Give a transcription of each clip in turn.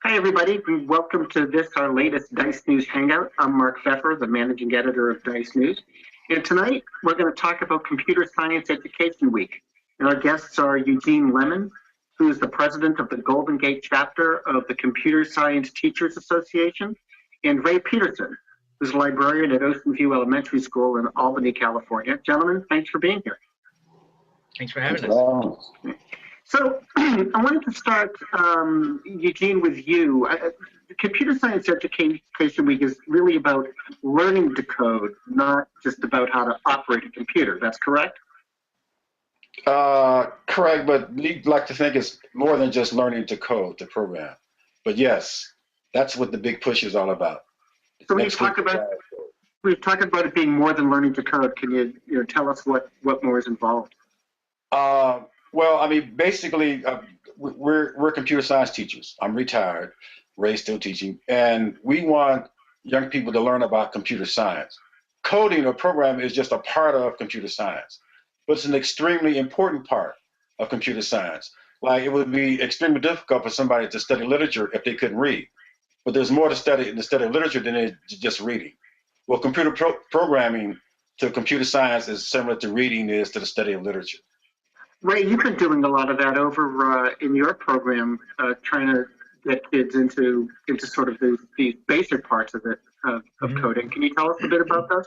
Hi, everybody. Welcome to this, our latest Dice News Hangout. I'm Mark Pfeffer, the managing editor of Dice News. And tonight, we're going to talk about Computer Science Education Week. And our guests are Eugene Lemon, who is the president of the Golden Gate chapter of the Computer Science Teachers Association, and Ray Peterson, who's a librarian at Ocean View Elementary School in Albany, California. Gentlemen, thanks for being here. Thanks for having us. So I wanted to start, Eugene, with you. Computer Science Education Week is really about learning to code, not just about how to operate a computer. That's correct? Correct, but we'd like to think it's more than just learning to code, to program. But yes, that's what the big push is all about. So we've talked about it being more than learning to code. Can you tell us what more is involved? Well, I mean, basically, we're computer science teachers. I'm retired. Ray's still teaching, and we want young people to learn about computer science. Coding or programming is just a part of computer science, but it's an extremely important part of computer science. Like, it would be extremely difficult for somebody to study literature if they couldn't read. But there's more to study in the study of literature than just reading. Well, computer programming to computer science is similar to reading is to the study of literature. Ray, you've been doing a lot of that over in your program, trying to get kids into sort of these basic parts of it, of coding. Can you tell us a bit about those?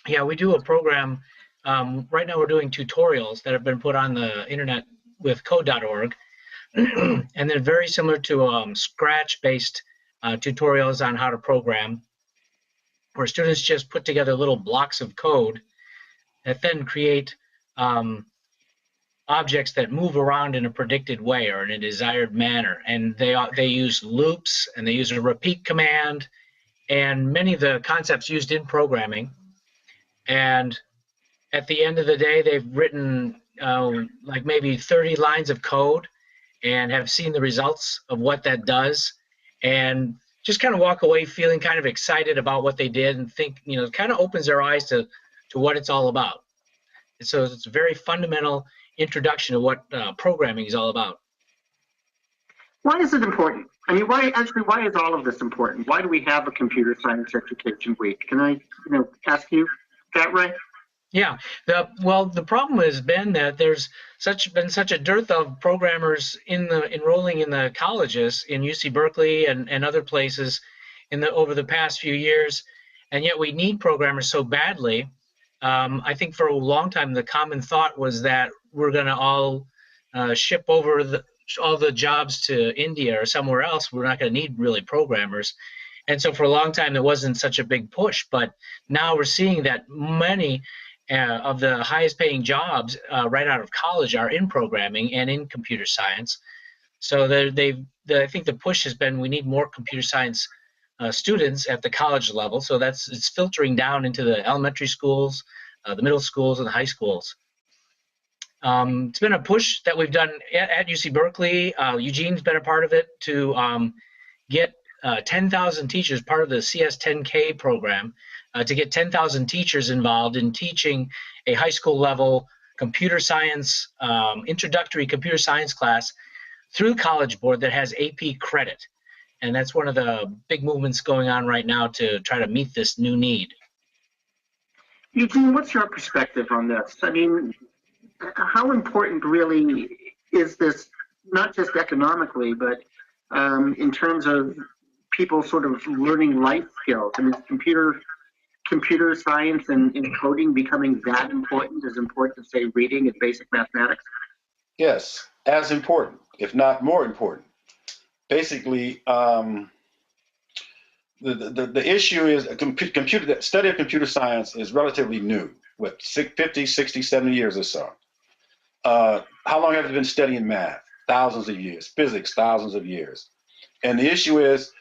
Yeah, we do a program. Right now we're doing tutorials that have been put on the internet with code.org, and they're very similar to Scratch-based tutorials on how to program, where students just put together little blocks of code that then create objects that move around in a predicted way or in a desired manner, and they use loops and they use a repeat command and many of the concepts used in programming. And at the end of the day, they've written like maybe 30 lines of code and have seen the results of what that does, and just kind of walk away feeling kind of excited about what they did and think, it kind of opens their eyes to what it's all about. And so it's a very fundamental introduction to what programming is all about. Why is it important? I mean, why is all of this important? Why do we have a Computer Science Education Week? Can I, ask you that, Ray? Yeah. The problem has been that there's been such a dearth of programmers enrolling in the colleges in UC Berkeley and other places over the past few years, and yet we need programmers so badly. I think for a long time the common thought was that we're going to all ship over all the jobs to India or somewhere else. We're not going to need really programmers. And so for a long time there wasn't such a big push, but now we're seeing that many of the highest paying jobs right out of college are in programming and in computer science. So I think the push has been we need more computer science students at the college level. So it's filtering down into the elementary schools, the middle schools, and the high schools. It's been a push that we've done at UC Berkeley. Eugene's been a part of it to get 10,000 teachers, part of the CS10K program, to get 10,000 teachers involved in teaching a high school level computer science, introductory computer science class through College Board that has AP credit. And that's one of the big movements going on right now to try to meet this new need. Eugene, what's your perspective on this? I mean, how important really is this, not just economically, but in terms of people sort of learning life skills? I mean, computer science and coding becoming that important, as important as, say, reading and basic mathematics? Yes, as important, if not more important. Basically, the issue is the study of computer science is relatively new, with 50, 60, 70 years or so. How long have you been studying math? Thousands of years. Physics, thousands of years. And the issue is,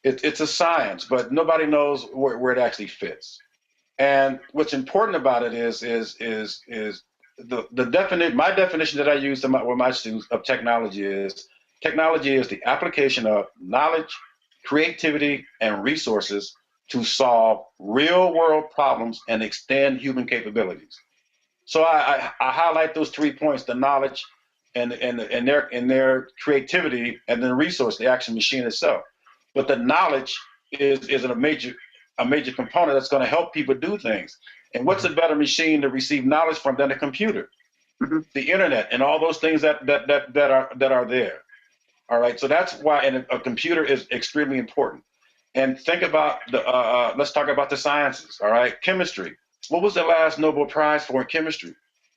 it's a science, but nobody knows where it actually fits. And what's important about it is my definition that I use with my students of technology is the application of knowledge, creativity, and resources to solve real world problems and extend human capabilities. So I highlight those 3 points: the knowledge, and their creativity and the resource, the actual machine itself. But the knowledge is a major component that's going to help people do things. And what's a better machine to receive knowledge from than a computer, the internet, and all those things that are there. All right, so that's why a computer is extremely important. And think about let's talk about the sciences. All right, chemistry. What was the last Nobel Prize for in chemistry?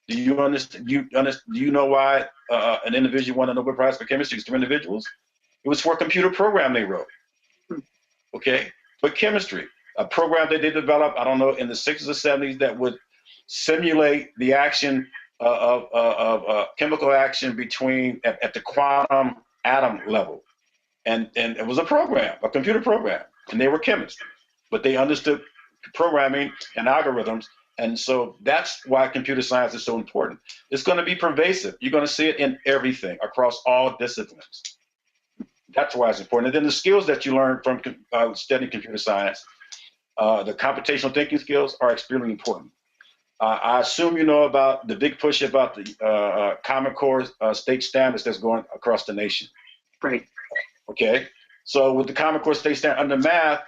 Do you understand? Do you know why an individual won a Nobel Prize for chemistry? It's two individuals. It was for a computer program they wrote. Okay, but chemistry, a program that they developed, I don't know, in the 60s or 70s that would simulate the action of chemical action between at the quantum atom level, and it was a program, a computer program, and they were chemists, but they understood programming and algorithms, and so that's why computer science is so important. It's going to be pervasive. You're going to see it in everything across all disciplines. That's why it's important. And then the skills that you learn from studying computer science, the computational thinking skills are extremely important. I assume you know about the big push about the Common Core state standards that's going across the nation. Right. Okay. So with the Common Core state standard under math,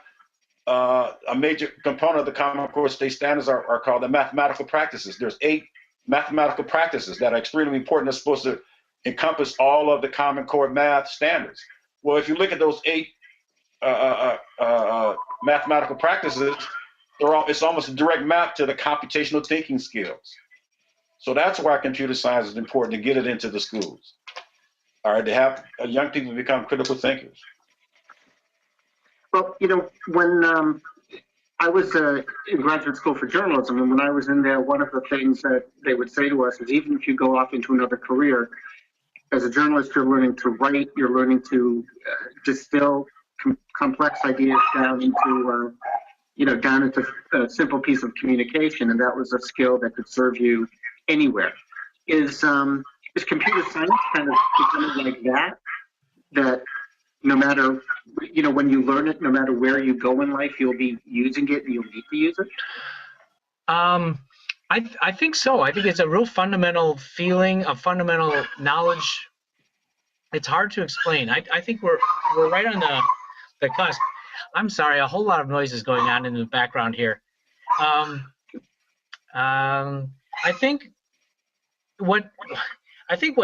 a major component of the Common Core state standards are called the mathematical practices. There's 8 mathematical practices that are extremely important. They're supposed to encompass all of the Common Core math standards. Well, if you look at those 8 mathematical practices, it's almost a direct map to the computational thinking skills. So that's why computer science is important, to get it into the schools. All right, to have young people become critical thinkers. Well, when I was in graduate school for journalism, and when I was in there, one of the things that they would say to us is, even if you go off into another career, as a journalist, you're learning to write, you're learning to distill complex ideas down into, down into a simple piece of communication, and that was a skill that could serve you anywhere. Is computer science kind of becoming like that? That no matter, when you learn it, no matter where you go in life, you'll be using it and you'll need to use it? I think so. I think it's a real fundamental feeling, a fundamental knowledge. It's hard to explain. I think we're right on the cusp. I'm sorry, a whole lot of noise is going on in the background here. I think what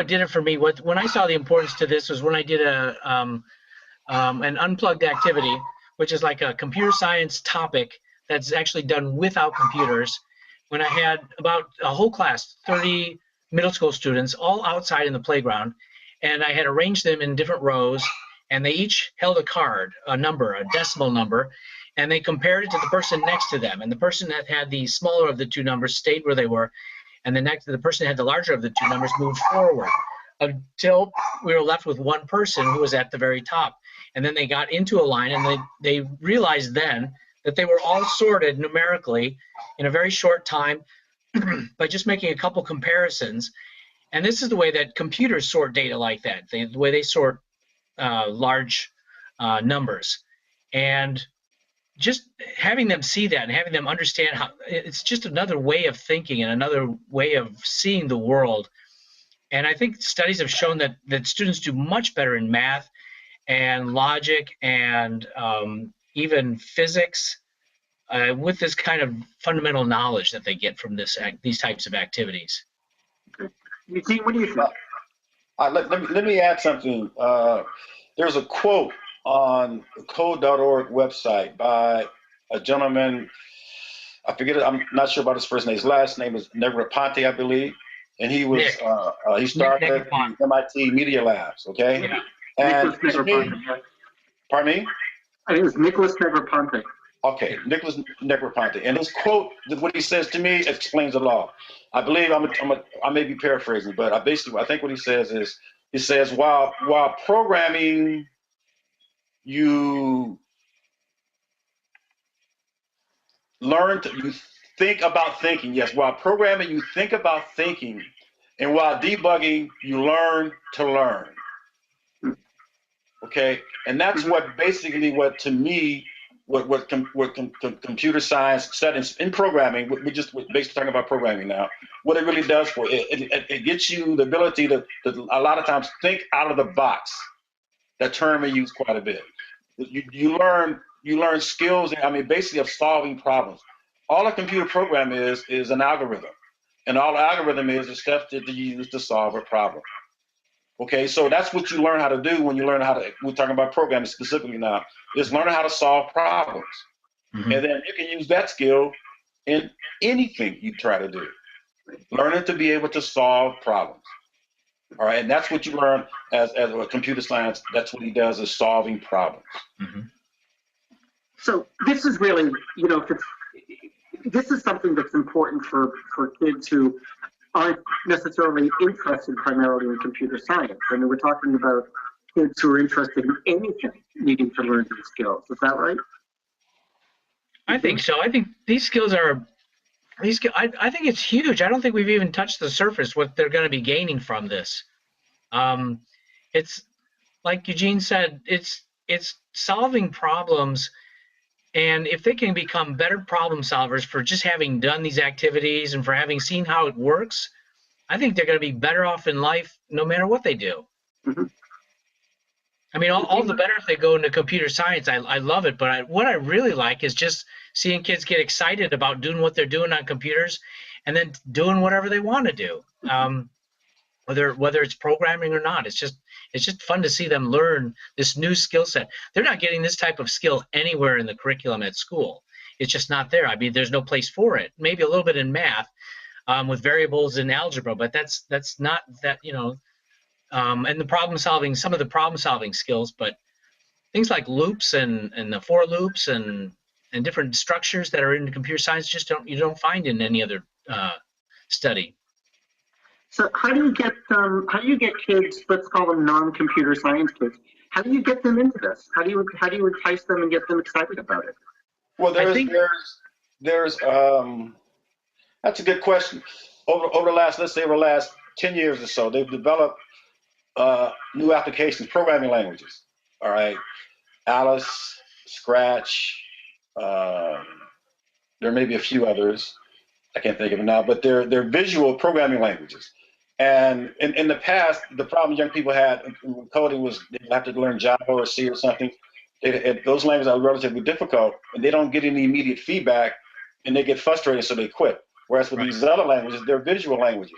did it for me, when I saw the importance to this, was when I did an unplugged activity, which is like a computer science topic that's actually done without computers, when I had about a whole class, 30 middle school students, all outside in the playground, and I had arranged them in different rows, and they each held a card, a number, a decimal number, and they compared it to the person next to them. And the person that had the smaller of the two numbers stayed where they were, and the person that had the larger of the two numbers moved forward until we were left with one person who was at the very top. And then they got into a line, and they realized then that they were all sorted numerically in a very short time by just making a couple comparisons. And this is the way that computers sort data like that, the way they sort large numbers. And just having them see that and having them understand how it's just another way of thinking and another way of seeing the world. And I think studies have shown that students do much better in math and logic and even physics with this kind of fundamental knowledge that they get from these types of activities. Eugene, what do you think? Let me add something. There's a quote on the code.org website by a gentleman, I forget it, I'm not sure about his first name. His last name is Negroponte, I believe. And he was he started at the MIT Media Labs, okay? Yeah. And Nicholas Negroponte. Pardon me? I think it was Nicholas Negroponte. Okay, Nicholas Negroponte. And his quote, what he says to me, explains a lot. I believe I may be paraphrasing, but I think what he says is, he says, while programming, you think about thinking. Yes, while programming, you think about thinking. And while debugging, you learn to learn. Okay, and that's what to me, computer science settings in programming, we're basically talking about programming now. What it really does for it gets you the ability to a lot of times think out of the box. That term we use quite a bit. You learn skills. I mean, basically of solving problems. All a computer program is an algorithm, and all algorithm is steps that you use to solve a problem. Okay, so that's what you learn how to do when you learn how to. We're talking about programming specifically now. Is learning how to solve problems, and then you can use that skill in anything you try to do. Learning to be able to solve problems. All right, and that's what you learn as a computer science. That's what he does, is solving problems. So this is really, you know, this is something that's important for kids who aren't necessarily interested primarily in computer science. I mean, we're talking about kids who are interested in anything needing to learn these skills. Is that right? I think so. I think these skills are, I think it's huge. I don't think we've even touched the surface what they're going to be gaining from this. It's like Eugene said, it's solving problems. And if they can become better problem solvers for just having done these activities and for having seen how it works, I think they're going to be better off in life no matter what they do. I mean, all the better if they go into computer science. I love it, but what I really like is just seeing kids get excited about doing what they're doing on computers and then doing whatever they want to do, whether it's programming or not. It's just fun to see them learn this new skill set. They're not getting this type of skill anywhere in the curriculum at school. It's just not there. I mean, there's no place for it. Maybe a little bit in math with variables in algebra, but that's not that, you know, and the problem solving, some of the problem solving skills, but things like loops and the for loops and different structures that are in computer science you don't find in any other study. So how do you get kids, let's call them non-computer science kids, how do you get them into this? How do you entice them and get them excited about it? Well, there's that's a good question. Over the last, let's say over the last 10 years or so, they've developed new applications, programming languages. All right, Alice, Scratch. There may be a few others. I can't think of them now, but they're visual programming languages. And in the past, the problem young people had with coding was they have to learn Java or C or something. Those languages are relatively difficult, and they don't get any immediate feedback, and they get frustrated, so they quit. Whereas with these other languages, they're visual languages,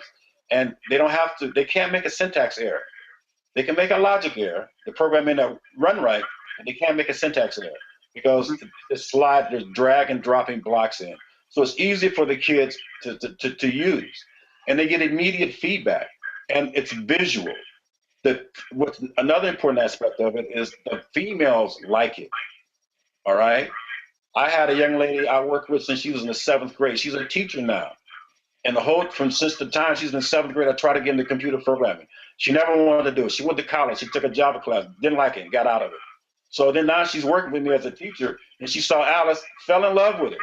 and they can't make a syntax error. They can make a logic error. The program may not run right, and they can't make a syntax error because there's drag and dropping blocks in. So it's easy for the kids to use, and they get immediate feedback, and it's visual. What's another important aspect of it is the females like it. All right. I had a young lady I worked with since she was in the 7th grade. She's a teacher now, and since the time she's in the 7th grade, I tried to get into computer programming. She never wanted to do it. She went to college. She took a Java class, didn't like it, and got out of it. So then now she's working with me as a teacher, and she saw Alice, fell in love with it.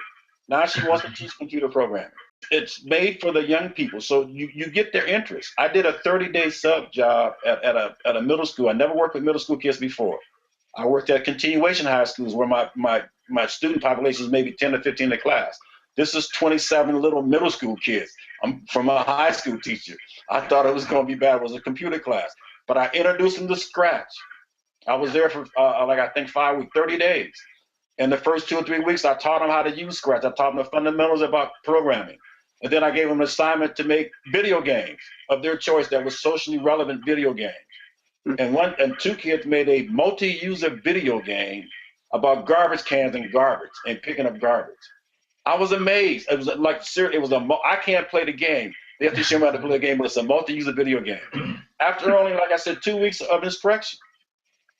Now she wants to teach computer programming. It's made for the young people, so you get their interest. I did a 30-day sub job at a middle school. I never worked with middle school kids before. I worked at continuation high schools where my student population is maybe 10 to 15 in the class. This is 27 little middle school kids. I'm from a high school teacher. I thought it was going to be bad. It was a computer class, but I introduced them to Scratch. I was there for I think 5 weeks, 30 days. In the first 2 or 3 weeks, I taught them how to use Scratch. I taught them the fundamentals about programming. And then I gave them an assignment to make video games of their choice that was socially relevant video games. And 2 kids made a multi-user video game about garbage cans and garbage and picking up garbage. I was amazed. It was like, seriously, I can't play the game. They have to show me how to play the game, but it's a multi-user video game. After only, like I said, 2 weeks of instruction.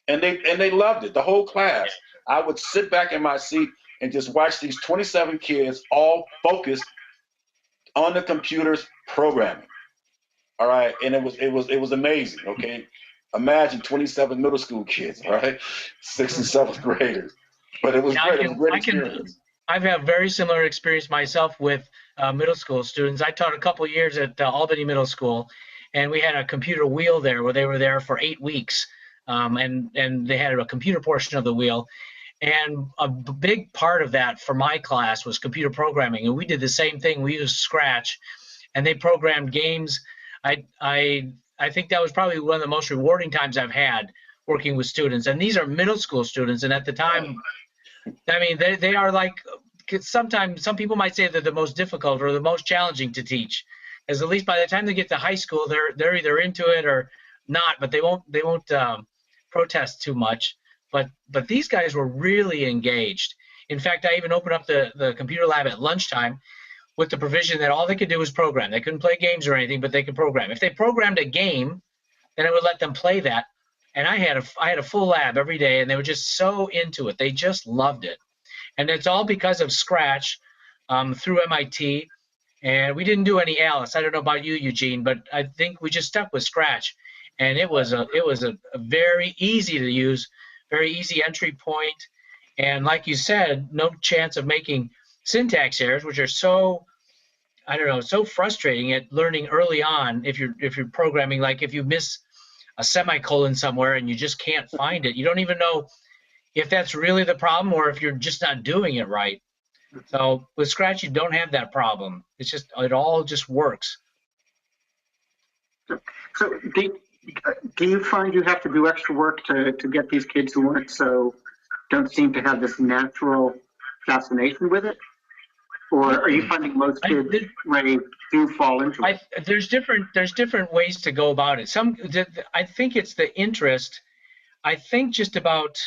And they loved it, the whole class. I would sit back in my seat and just watch these 27 kids all focused on the computers programming. All right, and it was amazing. Okay, imagine 27 middle school kids, all right, 6th and 7th graders. But it was great. It was a great experience. I've had a very similar experience myself with middle school students. I taught a couple years at Albany Middle School, and we had a computer wheel there where they were there for 8 weeks, and they had a computer portion of the wheel. And a big part of that for my class was computer programming, and we did the same thing. We used Scratch, and they programmed games. I think that was probably one of the most rewarding times I've had working with students. And these are middle school students, and at the time, I mean, they are like, sometimes some people might say they're the most difficult or the most challenging to teach, as at least by the time they get to high school, they're either into it or not, but they won't protest too much. But these guys were really engaged. In fact, I even opened up the computer lab at lunchtime with the provision that all they could do was program. They couldn't play games or anything, but they could program. If they programmed a game, then I would let them play that. And I had a full lab every day, and they were just so into it. They just loved it. And it's all because of Scratch through MIT. And we didn't do any Alice. I don't know about you, Eugene, but I think we just stuck with Scratch. And it was a very easy to use, very easy entry point. And like you said, no chance of making syntax errors, which are so, I don't know, so frustrating at learning early on if you're programming. Like if you miss a semicolon somewhere and you just can't find it, you don't even know if that's really the problem or if you're just not doing it right. So with Scratch, you don't have that problem. It's just, it all just works. So do you find you have to do extra work to get these kids who don't seem to have this natural fascination with it? Or are you finding most kids do fall into it? There's different ways to go about it. I think it's the interest. I think just about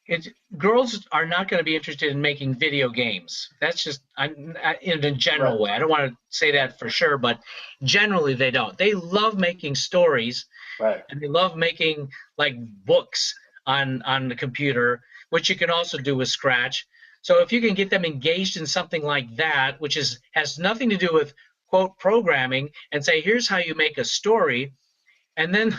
it. Girls are not going to be interested in making video games. That's just in a general way. I don't want to say that for sure, but generally they don't. They love making stories, and they love making like books on the computer, which you can also do with Scratch. So if you can get them engaged in something like that, which has nothing to do with, quote, programming, and say, here's how you make a story, and then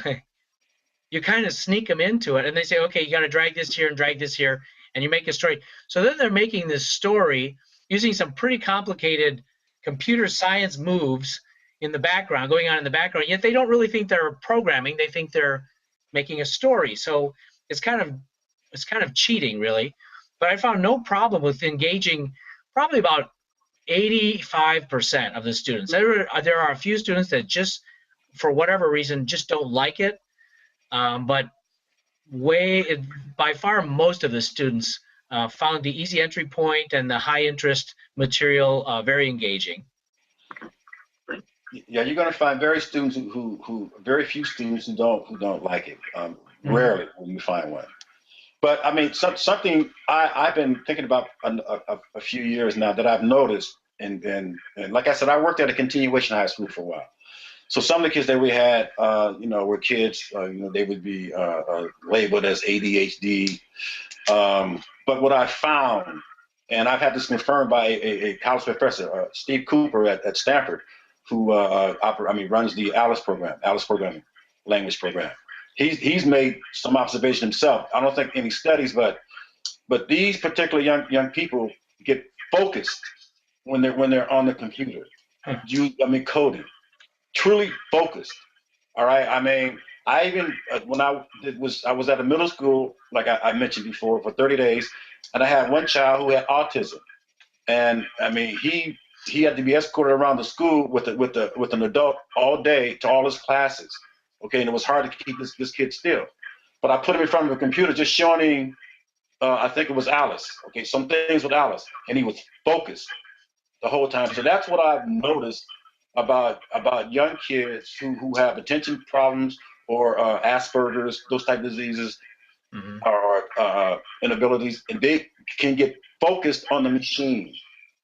you kind of sneak them into it, and they say, okay, you got to drag this here and drag this here, and you make a story. So then they're making this story using some pretty complicated computer science moves in the background, going on in the background, yet they don't really think they're programming. They think they're making a story. So it's kind of cheating, really. But I found no problem with engaging probably about 85% of the students. There are a few students that just, for whatever reason, just don't like it. But by far, most of the students found the easy entry point and the high interest material very engaging. Yeah, you're going to find very few students who don't like it. Rarely will you find one. But I mean, something I've been thinking about a few years now that I've noticed, and like I said, I worked at a continuation high school for a while. So some of the kids that we had, were kids, they would be labeled as ADHD. But what I found, and I've had this confirmed by a college professor, Steve Cooper at Stanford, who runs the Alice programming language program. He's made some observation himself. I don't think any studies, but these particular young people get focused when they're on the computer, coding, truly focused. All right. I mean, I even when I was at a middle school, like I mentioned before, for 30 days, and I had one child who had autism, and I mean he had to be escorted around the school with an adult all day to all his classes. Okay, and it was hard to keep this kid still. But I put him in front of a computer just showing him, I think it was Alice. Okay, some things with Alice, and he was focused the whole time. So that's what I've noticed about young kids who have attention problems or Asperger's, those type of diseases, or inabilities, and they can get focused on the machine.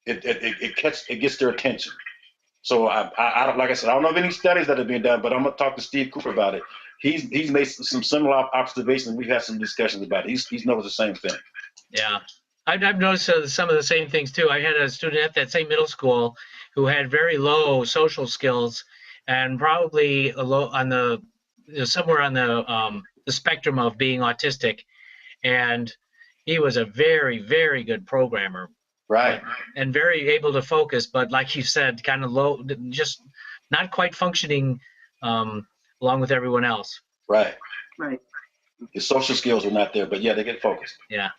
It gets their attention. So I don't, like I said, I don't know of any studies that have been done, but I'm gonna talk to Steve Cooper about it. He's made some similar observations. We've had some discussions about it. He's noticed the same thing. Yeah, I've noticed some of the same things too. I had a student at that same middle school who had very low social skills and probably somewhere on the spectrum of being autistic, and he was a very, very good programmer. Right. And very able to focus, but like you said, kind of low, just not quite functioning along with everyone else. Right. Right. His social skills were not there, but yeah, they get focused. Yeah.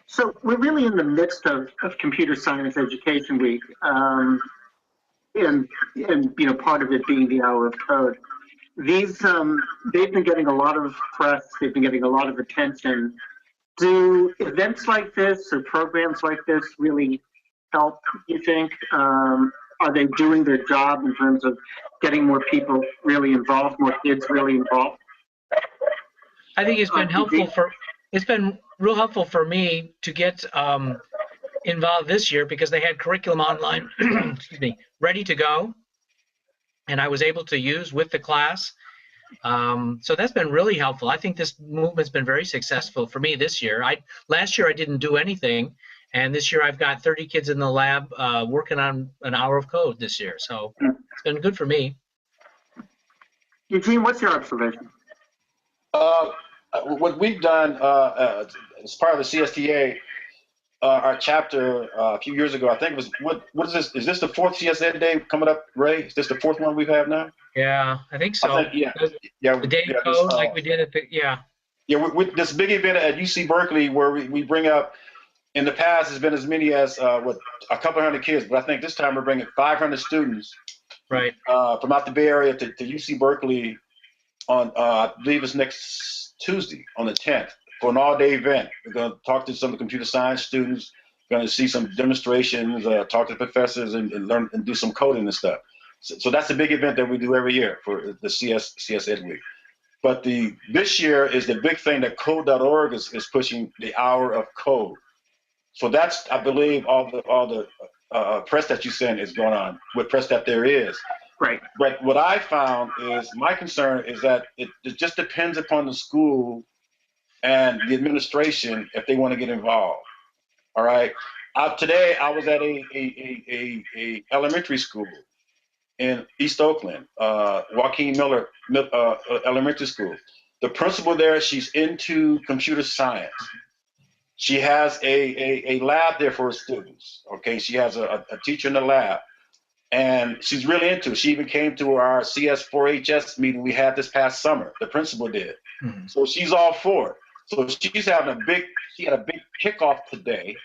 So we're really in the midst of Computer Science Education Week, and part of it being the Hour of Code. These they've been getting a lot of press. They've been getting a lot of attention. Do events like this or programs like this really help, you think? Are they doing their job in terms of getting more people really involved, more kids really involved? I think it's been real helpful for me to get involved this year because they had curriculum online, excuse me, ready to go, and I was able to use with the class. So that's been really helpful. I think this movement's been very successful for me this year. Last year I didn't do anything, and this year I've got 30 kids in the lab working on an hour of code this year. So it's been good for me. Eugene, what's your observation? What we've done as part of the CSTA, our chapter a few years ago, I think it was, what is this? Is this the fourth CSN day coming up, Ray? Is this the fourth one we've had now? Yeah, I think so. Yeah. The day of code, like we did at the, yeah. Yeah, with this big event at UC Berkeley where we bring up, in the past, it's been as many as a couple hundred kids, but I think this time we're bringing 500 students Right. From out the Bay Area to UC Berkeley on, I believe it's next Tuesday on the 10th for an all-day event. We're going to talk to some of the computer science students, going to see some demonstrations, talk to the professors, and learn and do some coding and stuff. So that's a big event that we do every year for the CS Ed Week. But this year is the big thing that Code.org is pushing, the Hour of Code. So that's, I believe, all the press that you send is going on, with press that there is. Right. But what I found is, my concern is that it just depends upon the school and the administration if they want to get involved. All right. Today I was at a elementary school in East Oakland, Joaquin Miller Elementary School. The principal there, she's into computer science. She has a lab there for her students. Okay, she has a teacher in the lab, and she's really into it. She even came to our CS4HS meeting we had this past summer. The principal did. Mm-hmm. So she's all for it. So she had a big kickoff today.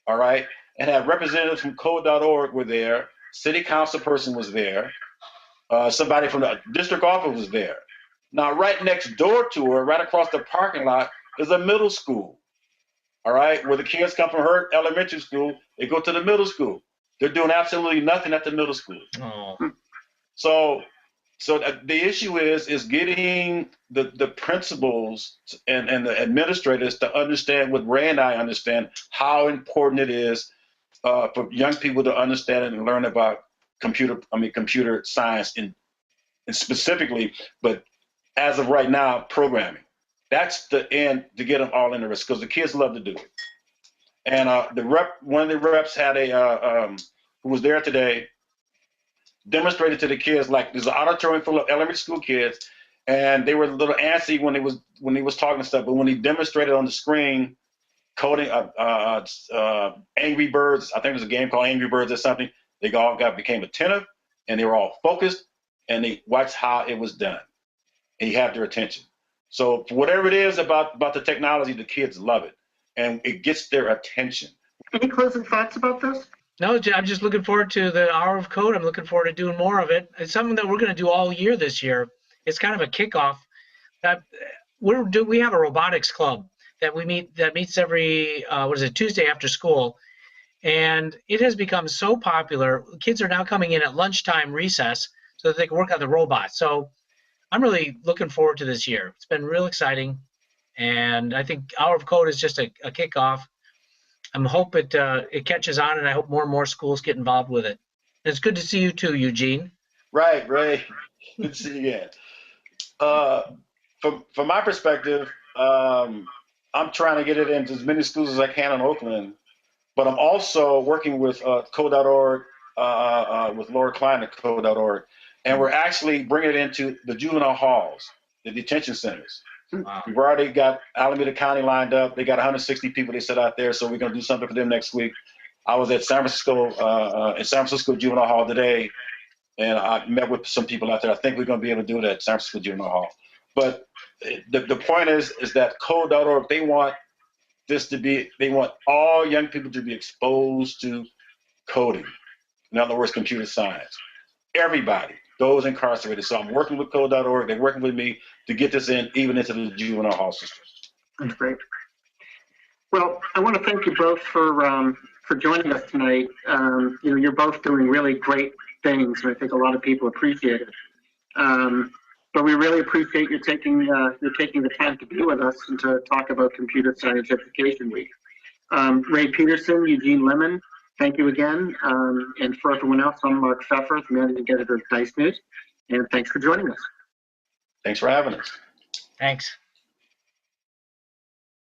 All right, and had representatives from Code.org were there. City council person was there. Somebody from the district office was there. Now, right next door to her, right across the parking lot, is a middle school. All right, where the kids come from her elementary school, they go to the middle school. They're doing absolutely nothing at the middle school. Oh. So the issue is getting the principals and the administrators to understand what Ray and I understand, how important it is for young people to understand and learn about computer science and specifically, but as of right now, programming. That's the end to get them all interested, because the kids love to do it. And one of the reps had who was there today, demonstrated to the kids, like, there's an auditorium full of elementary school kids, and they were a little antsy when he was talking stuff, but when he demonstrated on the screen coding Angry Birds, I think there's a game called Angry Birds or something, they all became attentive, and they were all focused, and they watched how it was done. And he had their attention. So whatever it is about the technology, the kids love it, and it gets their attention. Any closing thoughts about this? No, I'm just looking forward to the Hour of Code. I'm looking forward to doing more of it. It's something that we're going to do all year this year. It's kind of a kickoff. We have a robotics club that meets every Tuesday after school, and it has become so popular. Kids are now coming in at lunchtime recess so that they can work on the robots. So I'm really looking forward to this year. It's been real exciting, and I think Hour of Code is just a kickoff. I hope it catches on, and I hope more and more schools get involved with it. It's good to see you too, Eugene. Right, Ray. Good to see you again. From my perspective, I'm trying to get it into as many schools as I can in Oakland, but I'm also working with Code.org, with Laura Klein at Code.org, and we're actually bringing it into the juvenile halls, the detention centers. Wow. We've already got Alameda County lined up. They got 160 people they set out there, so we're going to do something for them next week. I was at San Francisco Juvenile Hall today, and I met with some people out there. I think we're going to be able to do it at San Francisco Juvenile Hall. But the point is that code.org, they want all young people to be exposed to coding. In other words, computer science. Everybody, those incarcerated. So I'm working with code.org. They're working with me to get this in, even into the juvenile hall system. That's great. Well, I want to thank you both for joining us tonight. You're both doing really great things, and I think a lot of people appreciate it. But we really appreciate you taking the time to be with us and to talk about Computer Science Education Week. Ray Peterson, Eugene Lemon, thank you again. And for everyone else, I'm Mark Pfeffer, the managing editor of Dice News, and thanks for joining us. Thanks for having us. Thanks.